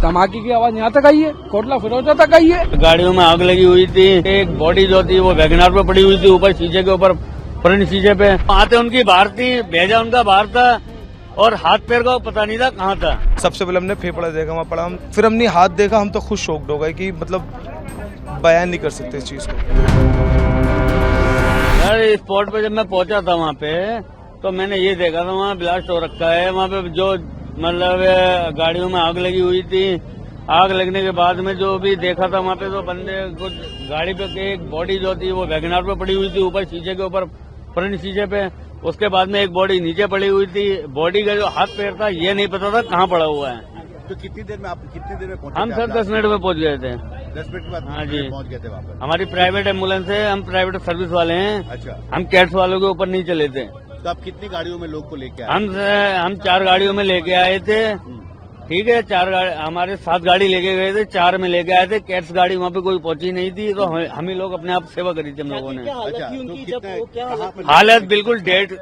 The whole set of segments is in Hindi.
धमाके की आवाज यहाँ तक आई है, कोटला फिरोजा तक आई है। गाड़ियों में आग लगी हुई थी। एक बॉडी जो थी वो वैगनार पे पड़ी हुई थी, ऊपर शीशे के ऊपर, फ्रंट शीशे पे। आते उनकी बाहर थी, भेजा उनका बाहर था और हाथ पैर का पता नहीं था कहाँ था। सबसे पहले हमने फेफड़ा देखा, वहाँ पड़ा, फिर हमने हाथ देखा। हम तो खुद शॉक्ड हो गए कि मतलब बयान नहीं कर सकते इस चीज को। यार स्पॉट पे जब मैं पहुंचा था वहाँ पे तो मैंने ये देखा था वहाँ ब्लास्ट हो रखा है। वहाँ पे जो मतलब गाड़ियों में आग लगी हुई थी। आग लगने के बाद में जो भी देखा था वहाँ पे तो बंदे कुछ गाड़ी पे एक बॉडी जो थी वो वैगनार पे पड़ी हुई थी, ऊपर शीशे के ऊपर, फ्रंट शीशे पे। उसके बाद में एक बॉडी नीचे पड़ी हुई थी। बॉडी का जो हाथ पैर था ये नहीं पता था कहाँ पड़ा हुआ है। तो कितनी देर में पहुंचे? हम सर 10 मिनट में पहुंच गए थे। 10 मिनट बाद हाँ जी पहुंच गए थे वहाँ पर। हमारी प्राइवेट एम्बुलेंस है, हम प्राइवेट सर्विस वाले हैं। अच्छा, हम कैट्स वालों के ऊपर नहीं चले थे। तो आप कितनी गाड़ियों में लोग को लेके आए? हम 4 गाड़ियों में लेके आए थे। ठीक है, 4 गाड़ी हमारे 7 गाड़ी लेके गए थे, 4 में लेके आए थे। कैट्स गाड़ी वहाँ पे कोई पहुंची नहीं थी तो हम ही लोग अपने आप सेवा करी थी हम लोगों ने। अच्छा, तो कितने हालत बिल्कुल डेड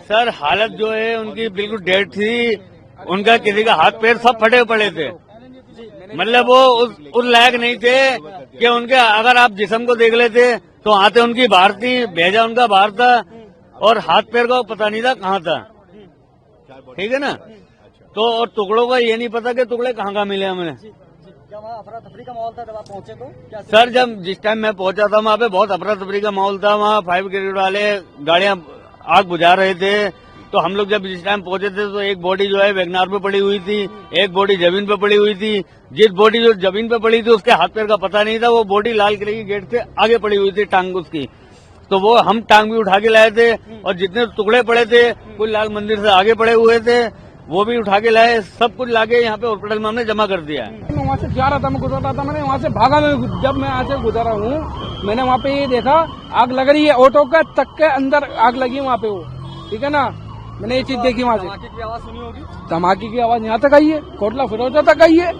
सर, हालत जो है उनकी बिल्कुल डेड थी। उनका किसी का हाथ पैर सब फटे पड़े थे। मतलब वो उस लायक नहीं थे कि उनके अगर आप जिस्म को देख लेते तो आते उनकी बाहर थी, भेजा उनका बाहर था और हाथ पैर का पता नहीं था कहाँ था। ठीक है ना। तो और टुकड़ों का ये नहीं पता कि टुकड़े कहाँ मिले हमें। जब वहाँ अफरा तफरी का माहौल था जब आप पहुंचे तो क्या सर जब जिस टाइम मैं पहुंचा था वहाँ पे बहुत अफरा तफरी का माहौल था। वहाँ 5 ब्रिगेड वाले गाड़ियां आग बुझा रहे थे। तो हम लोग जब जिस टाइम पहुंचे थे तो एक बॉडी जो है वैगनार पे पड़ी हुई थी, एक बॉडी जमीन पे पड़ी हुई थी। जिस बॉडी जो जमीन पे पड़ी थी उसके हाथ पैर का पता नहीं था। वो बॉडी लाल किले की गेट से आगे पड़ी हुई थी, टांग उसकी। तो वो हम टांग भी उठा के लाए थे और जितने टुकड़े पड़े थे कुछ लाल मंदिर से आगे पड़े हुए थे वो भी उठा के लाए। सब कुछ लाके यहाँ पे हॉस्पिटल में हमने जमा कर दिया है। मैं वहाँ से जा रहा था, मैं गुजर रहा था, मैंने वहाँ से भागा। जब मैं यहाँ से गुजरा हूँ मैंने वहाँ पे ये देखा आग लग रही है, ऑटो का तक के अंदर आग लगी वहाँ पे वो। ठीक है ना, मैंने ये चीज देखी वहाँ से। धमाके की आवाज सुनी होगी? धमाके की आवाज यहाँ तक आई है, कोटला फिरोजा तक आई है।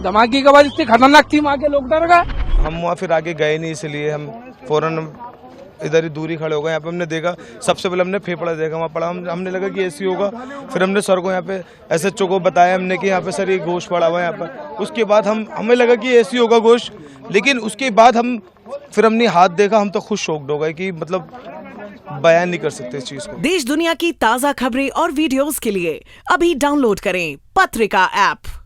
धमाके की आवाज इतनी खतरनाक थी, वहाँ के लोग डर गए। हम वहाँ फिर आगे गए नहीं, इसलिए हम फौरन इधर ही दूरी खड़े हो गए। यहाँ पे हमने देखा, सबसे पहले हमने फेफड़ा देखा, वहाँ पड़ा, हमने लगा कि ऐसी होगा। फिर हमने सर को यहाँ पे SHO को बताया हमने कि यहाँ पे सर ये गोश्त पड़ा हुआ है यहाँ पर। उसके बाद हमें लगा कि ऐसी होगा गोश्त, लेकिन उसके बाद फिर हमने हाथ देखा। हम तो खुद शॉक्ड हो गए कि मतलब बयान नहीं कर सकते इस चीज को। देश दुनिया की ताज़ा खबरें और वीडियोस के लिए अभी डाउनलोड करें पत्रिका ऐप।